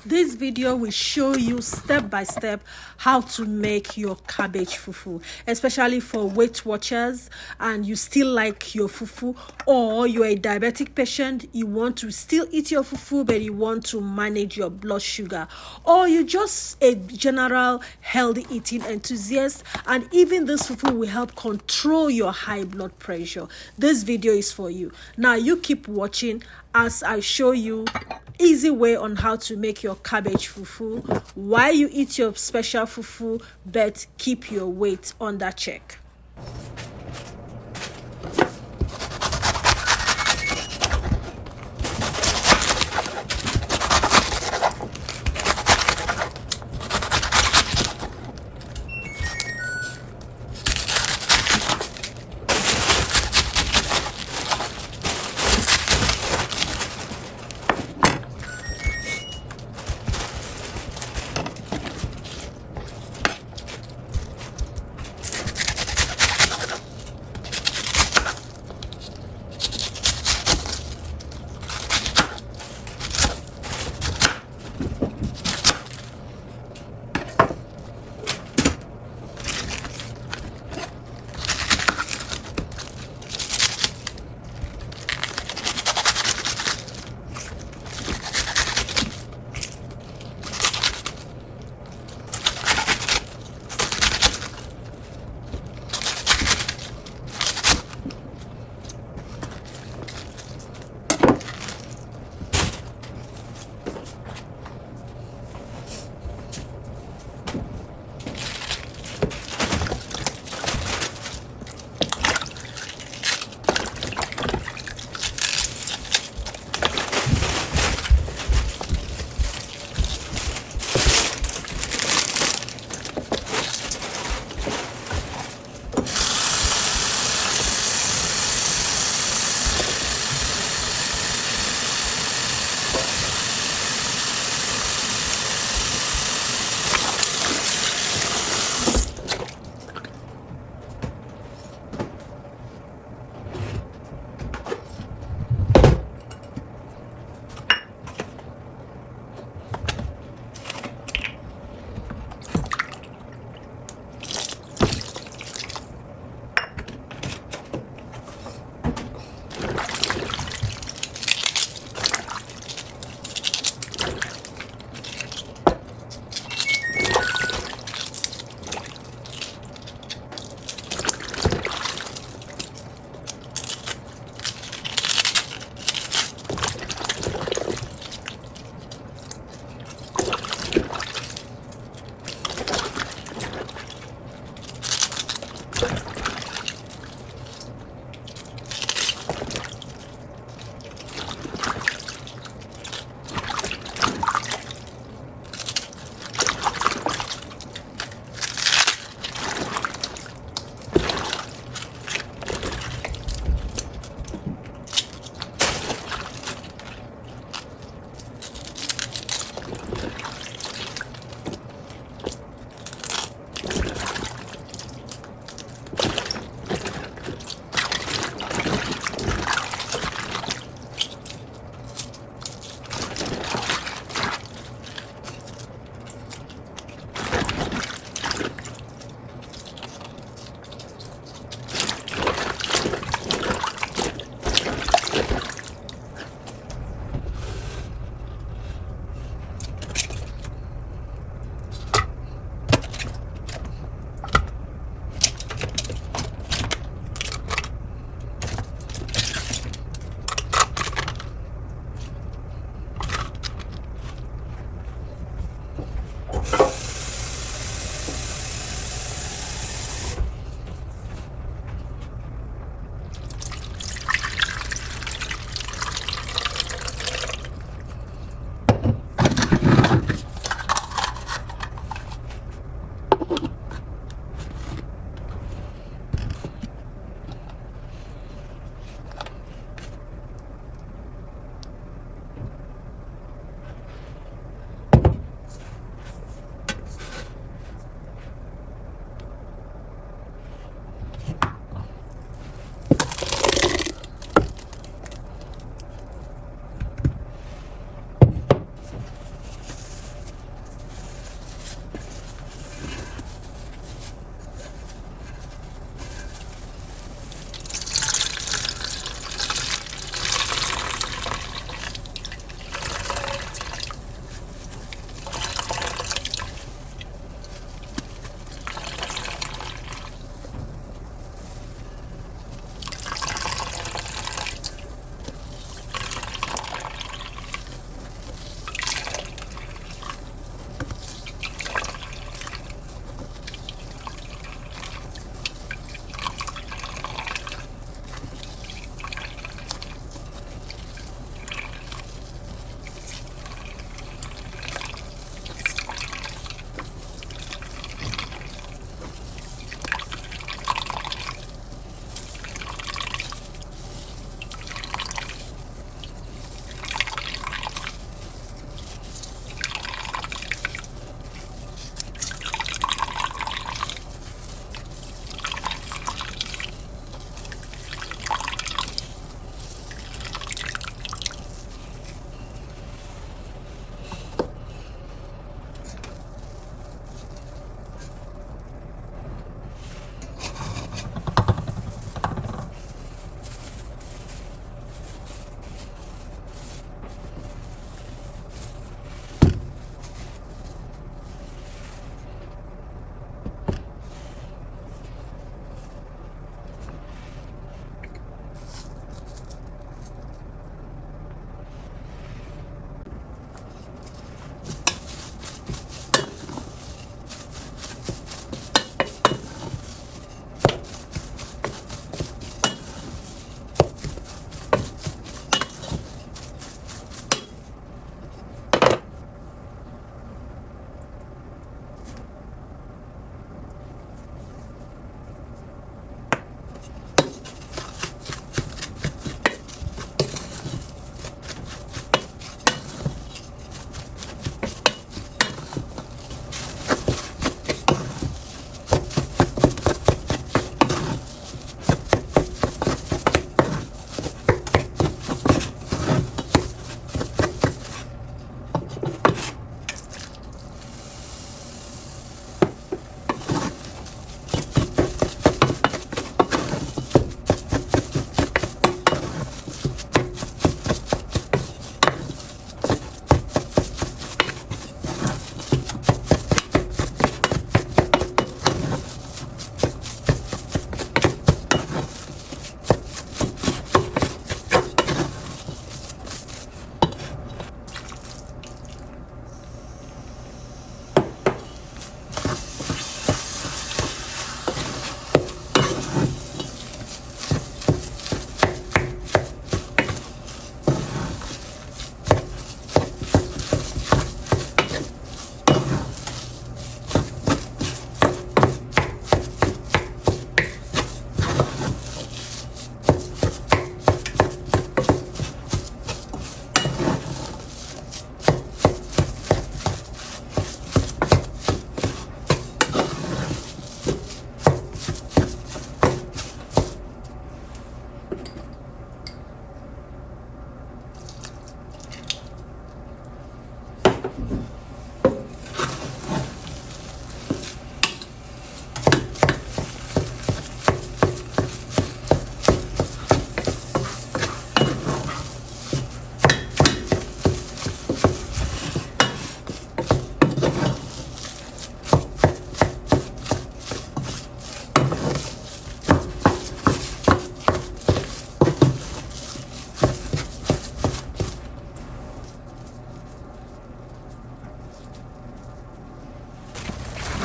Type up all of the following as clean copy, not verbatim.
This video will show you step by step how to make your cabbage fufu, especially for Weight Watchers and you still like your fufu, or you're a diabetic patient, you want to still eat your fufu but you want to manage your blood sugar, or you're just a general healthy eating enthusiast and even this fufu will help control your high blood pressure. This video is for you. Now you keep watching as I show you easy way on how to make your cabbage fufu while you eat your special fufu but keep your weight under check.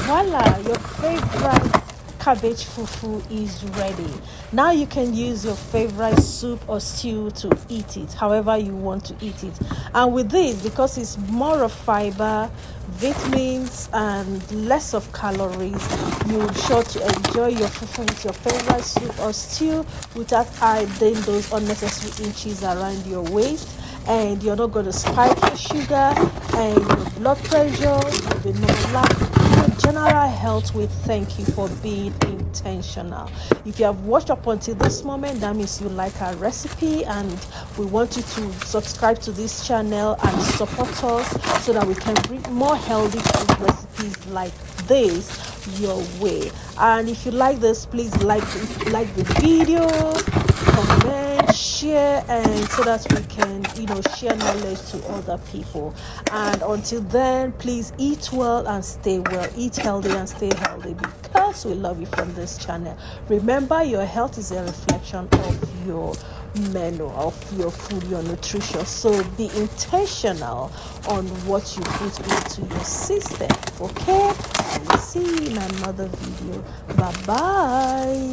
voila, your favorite cabbage fufu is ready. Now you can use your favorite soup or stew to eat it however you want to eat it. And with this, because it's more of fiber, vitamins, and less of calories, you're sure to enjoy your fufu with your favorite soup or stew without adding those unnecessary inches around your waist. And you're not going to spike your sugar and your blood pressure. You'll be normalized. Your general health will thank you for being intentional. If you have watched up until this moment, that means you like our recipe, and we want you to subscribe to this channel and support us so that we can bring more healthy food recipes like this your way. And if you like this, please like the video, comment, share, and so that we can share knowledge to other people. And until then, please eat well and stay well. Eat healthy and stay healthy, because we love you from this channel. Remember, your health is a reflection of your menu, of your food, your nutrition. So be intentional on what you put into your system. Okay, I will see you in another video. Bye bye.